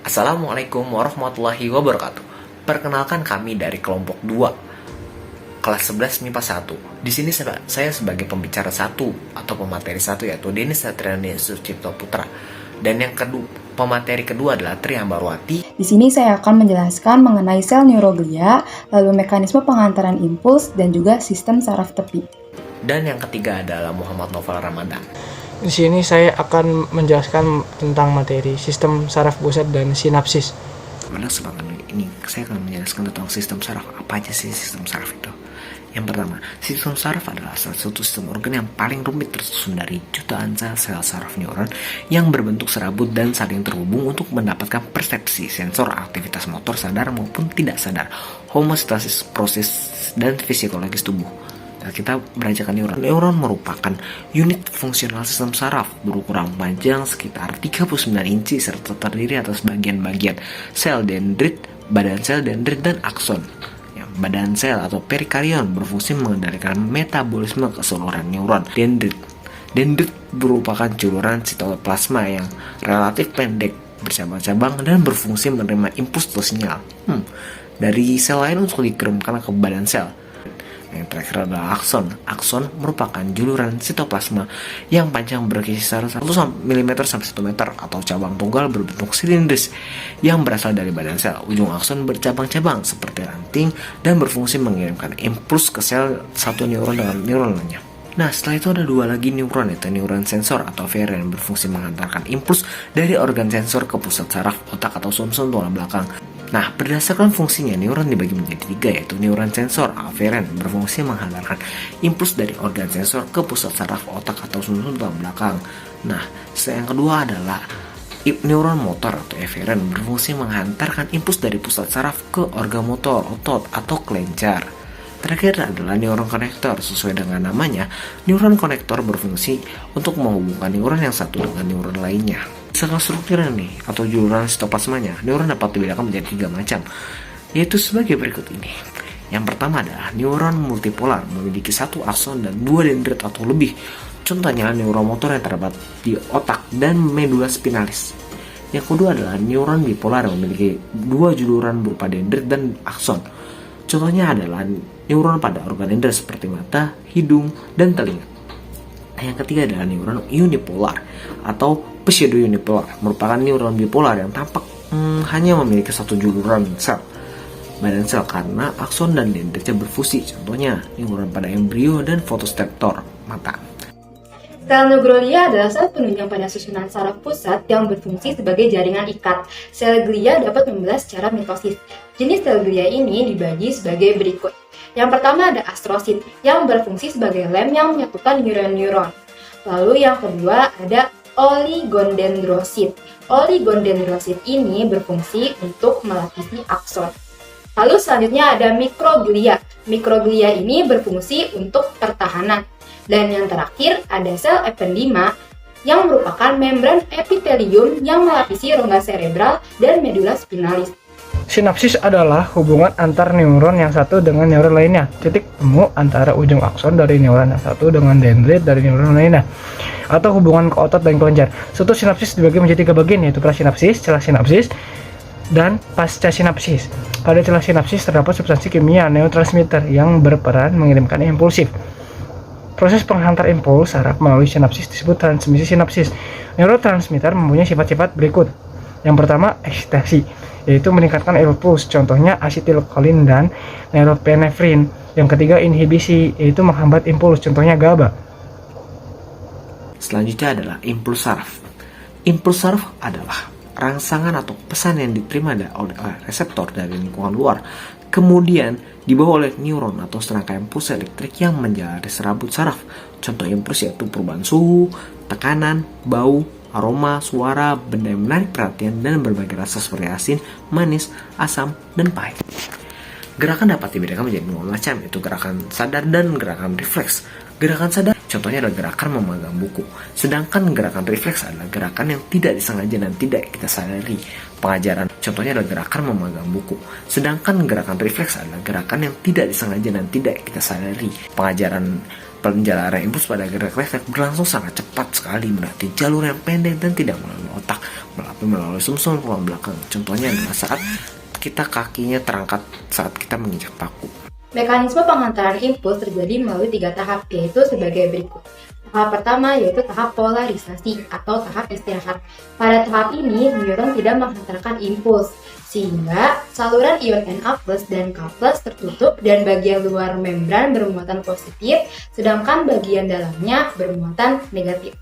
Assalamualaikum warahmatullahi wabarakatuh. Perkenalkan kami dari kelompok 2 kelas 11 MIPA 1. Di sini saya sebagai pembicara 1 atau pemateri 1 yaitu Denis Satriani Sucipto Putra. Dan yang kedua, pemateri kedua adalah Tri Ambarwati. Di sini saya akan menjelaskan mengenai sel neuroglia, lalu mekanisme pengantaran impuls dan juga sistem saraf tepi. Dan yang ketiga adalah Muhammad Novel Ramadan. Di sini saya akan menjelaskan tentang materi sistem saraf pusat dan sinapsis. Pada kesempatan ini saya akan menjelaskan tentang sistem saraf. Apa aja sih sistem saraf itu? Yang pertama, sistem saraf adalah salah satu sistem organ yang paling rumit tersusun dari jutaan sel saraf neuron yang berbentuk serabut dan saling terhubung untuk mendapatkan persepsi, sensor, aktivitas motor sadar maupun tidak sadar, homeostasis, proses, dan fisiologis tubuh. Kita beranjak ke neuron. Neuron merupakan unit fungsional sistem saraf berukuran panjang sekitar 39 inci serta terdiri atas bagian-bagian sel dendrit, badan sel dendrit, dan akson. Badan sel atau perikarion berfungsi mengendalikan metabolisme keseluruhan neuron. Dendrit merupakan juluran sitoplasma yang relatif pendek, bercabang-cabang, dan berfungsi menerima impuls atau sinyal dari sel lain untuk dikirimkan ke badan sel. Yang terakhir adalah akson. Akson merupakan juluran sitoplasma yang panjang berkisar 1 mm sampai 1 meter atau cabang tunggal berbentuk silindris yang berasal dari badan sel. Ujung akson bercabang-cabang seperti ranting dan berfungsi mengirimkan impuls ke sel satu neuron dengan neuron lainnya. Nah, setelah itu ada dua lagi neuron, yaitu neuron sensor atau aferen yang berfungsi menghantarkan impuls dari organ sensor ke pusat saraf, otak atau sumsum tulang belakang. Nah, berdasarkan fungsinya, neuron dibagi menjadi 3, yaitu neuron sensor aferen berfungsi menghantarkan impuls dari organ sensor ke pusat saraf, otak atau sumsum tulang belakang. Nah, yang kedua adalah neuron motor atau eferen berfungsi menghantarkan impuls dari pusat saraf ke organ motor, otot atau kelenjar. Terakhir adalah neuron konektor. Sesuai dengan namanya, neuron konektor berfungsi untuk menghubungkan neuron yang satu dengan neuron lainnya. Secara strukturnya nih, atau juluran sitoplasmanya, neuron dapat dibedakan menjadi 3 macam, yaitu sebagai berikut ini. Yang pertama adalah neuron multipolar, memiliki 1 akson dan 2 dendrit atau lebih. Contohnya neuron motor yang terdapat di otak dan medula spinalis. Yang kedua adalah neuron bipolar yang memiliki 2 juluran berupa dendrit dan akson. Contohnya adalah neuron pada organ indera seperti mata, hidung, dan telinga. Yang ketiga adalah neuron unipolar atau pseudo-unipolar, merupakan neuron bipolar yang tampak hanya memiliki 1 juluran sel badan sel karena akson dan dendritnya berfungsi. Contohnya neuron pada embrio dan fotoseptor mata. Sel neuroglia adalah sel penunjang pada susunan saraf pusat yang berfungsi sebagai jaringan ikat. Sel glia dapat membelah secara mitosis. Jenis sel glia ini dibagi sebagai berikut. Yang pertama ada astrosit yang berfungsi sebagai lem yang menyatukan neuron-neuron. Lalu yang kedua ada oligondendrosit. Oligondendrosit ini berfungsi untuk melapisi akson. Lalu selanjutnya ada mikroglia. Mikroglia ini berfungsi untuk pertahanan. Dan yang terakhir ada sel ependima yang merupakan membran epitelium yang melapisi rongga cerebral dan medula spinalis. Sinapsis adalah hubungan antar neuron yang satu dengan neuron lainnya. Titik temu antara ujung akson dari neuron yang satu dengan dendrit dari neuron lainnya. Atau hubungan ke otot dan kelenjar. Suatu sinapsis dibagi menjadi 3 bagian, yaitu prasinapsis, celah sinapsis, dan pasca sinapsis. Pada celah sinapsis terdapat substansi kimia neurotransmitter yang berperan mengirimkan impulsif. Proses penghantar impuls saraf melalui sinapsis disebut transmisi sinapsis. Neurotransmitter mempunyai sifat-sifat berikut. Yang pertama, eksitasi, yaitu meningkatkan impuls, contohnya asetilkolin dan norepinefrin. Yang ketiga, inhibisi, yaitu menghambat impuls, contohnya GABA. Selanjutnya adalah impuls saraf. Impuls saraf adalah rangsangan atau pesan yang diterima oleh reseptor dari lingkungan luar, kemudian dibawa oleh neuron atau serangkaian impuls elektrik yang menjalari serabut saraf. Contoh impuls yaitu perubahan suhu, tekanan, bau, aroma, suara, benda yang menarik perhatian, dan berbagai rasa seperti asin, manis, asam, dan pahit. Gerakan dapat dibedakan menjadi 2 macam, yaitu gerakan sadar dan gerakan refleks. Gerakan sadar Contohnya adalah gerakan memegang buku. Sedangkan gerakan refleks adalah gerakan yang tidak disengaja dan tidak kita sadari. Pengajaran contohnya adalah gerakan memegang buku. Sedangkan gerakan refleks adalah gerakan yang tidak disengaja dan tidak kita sadari. Penjelaran impuls pada gerak refleks berlangsung sangat cepat sekali melewati jalur yang pendek dan tidak melalui otak, melalui sumsum tulang belakang. Contohnya adalah saat kita kakinya terangkat saat kita menginjak paku. Mekanisme pengantaran impuls terjadi melalui 3 tahap, yaitu sebagai berikut. Tahap pertama yaitu tahap polarisasi atau tahap istirahat. Pada tahap ini, neuron tidak menghantarkan impuls, sehingga saluran ion Na+ dan K+ tertutup dan bagian luar membran bermuatan positif, sedangkan bagian dalamnya bermuatan negatif.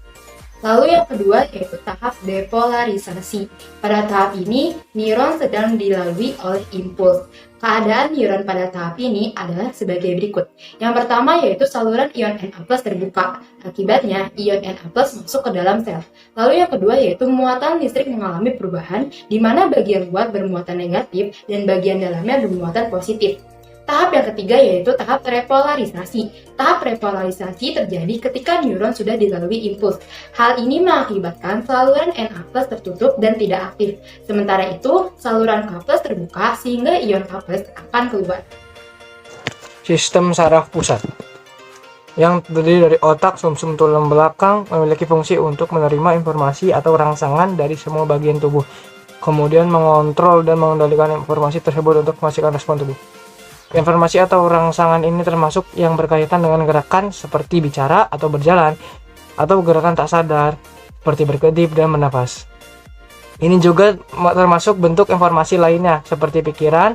Lalu yang kedua yaitu tahap depolarisasi. Pada tahap ini, neuron sedang dilalui oleh impuls. Keadaan neuron pada tahap ini adalah sebagai berikut. Yang pertama yaitu saluran ion Na+ terbuka. Akibatnya, ion Na+ masuk ke dalam sel. Lalu yang kedua yaitu muatan listrik mengalami perubahan, di mana bagian luar bermuatan negatif dan bagian dalamnya bermuatan positif. Tahap yang ketiga yaitu tahap repolarisasi. Tahap repolarisasi terjadi ketika neuron sudah dilalui impuls. Hal ini mengakibatkan saluran Na+ tertutup dan tidak aktif. Sementara itu, saluran K+ terbuka sehingga ion K+ akan keluar. Sistem saraf pusat yang terdiri dari otak, sumsum tulang belakang memiliki fungsi untuk menerima informasi atau rangsangan dari semua bagian tubuh, kemudian mengontrol dan mengendalikan informasi tersebut untuk menghasilkan respon tubuh. Informasi atau rangsangan ini termasuk yang berkaitan dengan gerakan seperti bicara atau berjalan, atau gerakan tak sadar seperti berkedip dan bernafas. Ini juga termasuk bentuk informasi lainnya seperti pikiran,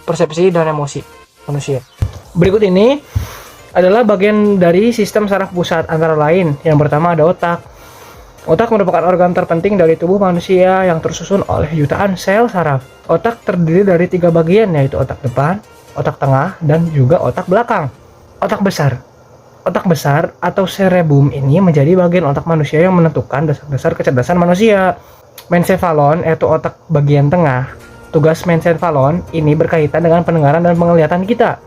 persepsi, dan emosi manusia. Berikut ini adalah bagian dari sistem saraf pusat, antara lain yang pertama ada otak. Otak merupakan organ terpenting dari tubuh manusia yang tersusun oleh jutaan sel saraf. Otak terdiri dari 3 bagian, yaitu otak depan, otak tengah, dan juga otak belakang. Otak besar. Otak besar atau cerebrum ini menjadi bagian otak manusia yang menentukan dasar-dasar kecerdasan manusia. Mencephalon yaitu otak bagian tengah. Tugas mencephalon ini berkaitan dengan pendengaran dan penglihatan kita.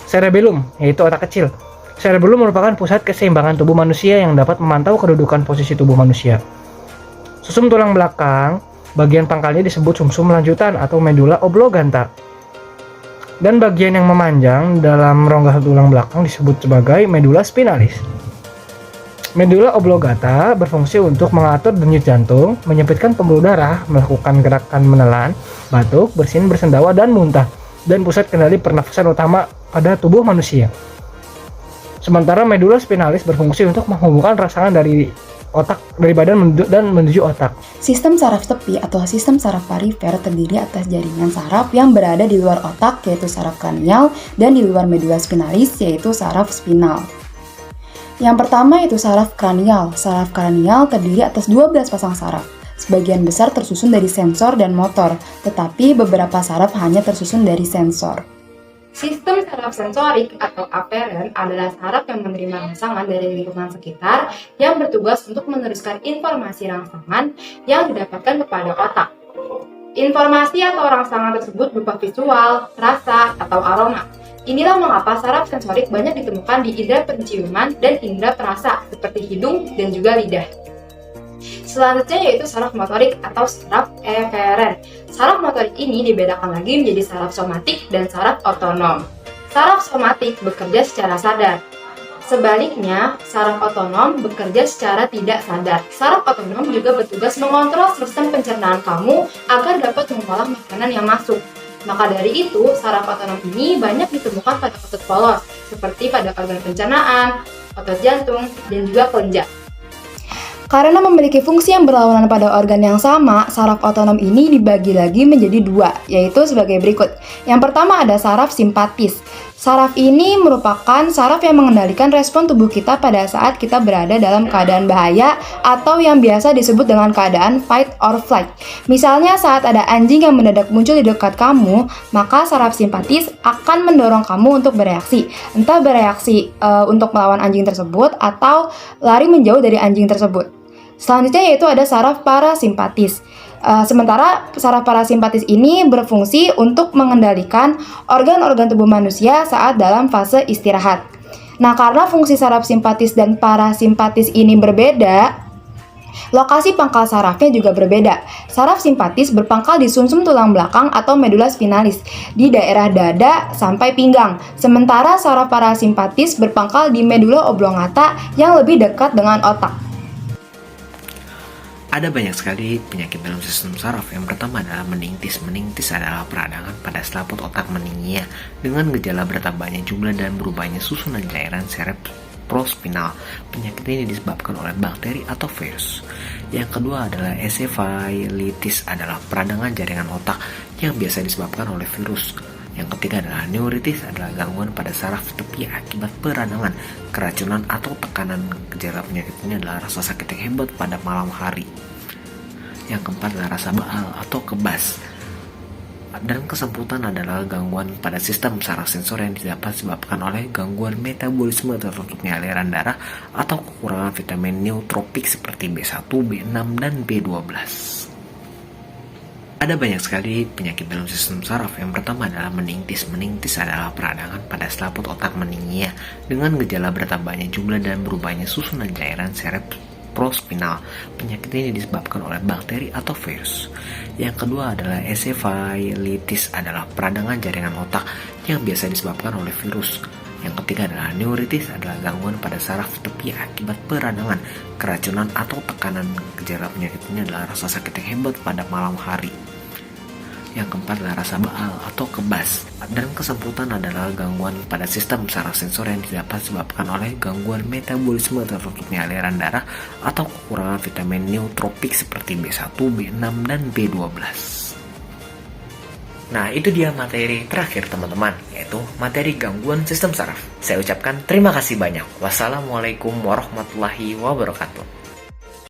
Cerebellum yaitu otak kecil. Cerebellum merupakan pusat keseimbangan tubuh manusia yang dapat memantau kedudukan posisi tubuh manusia. Sumsum tulang belakang, bagian pangkalnya disebut sumsum lanjutan atau medulla oblongata. Dan bagian yang memanjang dalam rongga tulang belakang disebut sebagai medulla spinalis. Medulla oblongata berfungsi untuk mengatur denyut jantung, menyempitkan pembuluh darah, melakukan gerakan menelan, batuk, bersin, bersendawa, dan muntah, dan pusat kendali pernafasan utama pada tubuh manusia. Sementara medulla spinalis berfungsi untuk menghubungkan rangsangan dari badan menuju otak. Sistem saraf tepi atau sistem saraf perifer terdiri atas jaringan saraf yang berada di luar otak, yaitu saraf kranial, dan di luar medulla spinalis, yaitu saraf spinal. Yang pertama yaitu saraf kranial. Saraf kranial terdiri atas 12 pasang saraf. Sebagian besar tersusun dari sensor dan motor, tetapi beberapa saraf hanya tersusun dari sensor. Sistem saraf sensorik atau aferen adalah saraf yang menerima rangsangan dari lingkungan sekitar yang bertugas untuk meneruskan informasi rangsangan yang didapatkan kepada otak. Informasi atau rangsangan tersebut berupa visual, rasa, atau aroma. Inilah mengapa saraf sensorik banyak ditemukan di indera penciuman dan indera perasa seperti hidung dan juga lidah. Selanjutnya yaitu saraf motorik atau saraf eferen. Saraf motorik ini dibedakan lagi menjadi saraf somatik dan saraf otonom. Saraf somatik bekerja secara sadar. Sebaliknya, saraf otonom bekerja secara tidak sadar. Saraf otonom juga bertugas mengontrol sistem pencernaan kamu agar dapat mengolah makanan yang masuk. Maka dari itu, saraf otonom ini banyak ditemukan pada otot polos, seperti pada organ pencernaan, otot jantung, dan juga kelenjar. Karena memiliki fungsi yang berlawanan pada organ yang sama, saraf otonom ini dibagi lagi menjadi 2, yaitu sebagai berikut. Yang pertama ada saraf simpatis. Saraf ini merupakan saraf yang mengendalikan respon tubuh kita pada saat kita berada dalam keadaan bahaya atau yang biasa disebut dengan keadaan fight or flight. Misalnya saat ada anjing yang mendadak muncul di dekat kamu, maka saraf simpatis akan mendorong kamu untuk bereaksi. Entah bereaksi untuk melawan anjing tersebut atau lari menjauh dari anjing tersebut. Selanjutnya yaitu ada saraf parasimpatis. Sementara saraf parasimpatis ini berfungsi untuk mengendalikan organ-organ tubuh manusia saat dalam fase istirahat. Nah, karena fungsi saraf simpatis dan parasimpatis ini berbeda, lokasi pangkal sarafnya juga berbeda. Saraf simpatis berpangkal di sumsum tulang belakang atau medula spinalis di daerah dada sampai pinggang. Sementara saraf parasimpatis berpangkal di medula oblongata yang lebih dekat dengan otak. Ada banyak sekali penyakit dalam sistem saraf. Yang pertama adalah meningitis. Meningitis adalah peradangan pada selaput otak meningia dengan gejala bertambahnya jumlah dan berubahnya susunan cairan cerebrospinal. Penyakit ini disebabkan oleh bakteri atau virus. Yang kedua adalah encephalitis, adalah peradangan jaringan otak yang biasa disebabkan oleh virus. Yang ketiga adalah neuritis, adalah gangguan pada saraf tepi akibat peradangan, keracunan atau tekanan. Gejala penyakit ini adalah rasa sakit yang hebat pada malam hari. Yang keempat adalah rasa baal atau kebas. Dan kesemputan adalah gangguan pada sistem saraf sensor yang dapat disebabkan oleh gangguan metabolisme tertutupnya aliran darah atau kekurangan vitamin neutropik seperti B1, B6, dan B12. Ada banyak sekali penyakit dalam sistem saraf. Yang pertama adalah meningitis. Meningitis adalah peradangan pada selaput otak meningia dengan gejala bertambahnya jumlah dan berubahnya susunan cairan cerebrospinal. Penyakit ini disebabkan oleh bakteri atau virus. Yang kedua adalah encephalitis, adalah peradangan jaringan otak yang biasa disebabkan oleh virus. Yang ketiga adalah neuritis, adalah gangguan pada saraf tepi akibat peradangan, keracunan atau tekanan. Gejala penyakit ini adalah rasa sakit yang hebat pada malam hari. Yang keempat adalah rasa baal atau kebas. Dan kesemputan adalah gangguan pada sistem saraf sensor yang dapat disebabkan oleh gangguan metabolisme tertutupnya aliran darah atau kekurangan vitamin neutropik seperti B1, B6, dan B12. Nah, itu dia materi terakhir teman-teman, yaitu materi gangguan sistem saraf. Saya ucapkan terima kasih banyak. Wassalamualaikum warahmatullahi wabarakatuh.